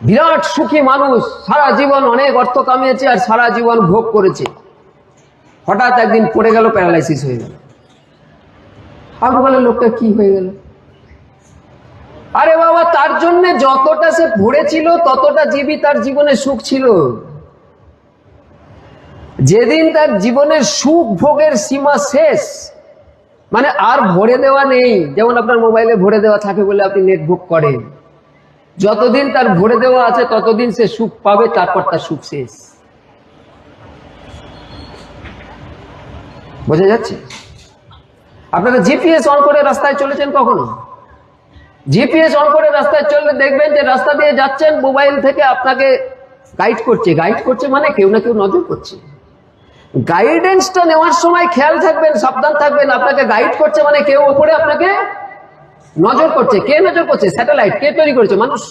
বিরাট সুখী মানুষ, সারা জীবন অনেক অর্থ কামিয়েছে আর সারা জীবন ভোগ করেছে, হঠাৎ একদিন পড়ে গেল, প্যারালাইসিস হয়ে গেল। আপনি বলেন লোকটা কি হয়ে গেল? আরে বাবা, তার জন্য যতটা সে ভরেছিল ততটা জীবী তার জীবনে সুখ ছিল। যেদিন তার জীবনের সুখ ভোগের সীমা শেষ, মানে আর ভরে দেওয়া নেই, যেমন আপনার মোবাইলে ভরে দেওয়া থাকে বলে আপনি নেট বুক করেন, যতদিন তার ভরে দেওয়া আছে ততদিন সে সুখ পাবে, তারপর তার সুখ শেষ। বোঝা যাচ্ছে? আপনারা জিপিএস অন করে রাস্তায় চলেছেন কখনো? জিপিএস অন করে রাস্তায় চললে দেখবেন যে রাস্তা দিয়ে যাচ্ছেন, মোবাইল থেকে আপনাকে গাইড করছে। গাইড করছে মানে কেউ না কেউ নজর করছে। গাইডেন্সটা নেওয়ার সময় খেয়াল থাকবেন, সাবধান থাকবেন। আপনাকে গাইড করছে মানে কেউ উপরে আপনাকে নজর করছে। কে নজর করছে? স্যাটেলাইট। কে তৈরি করেছে? মানুষ।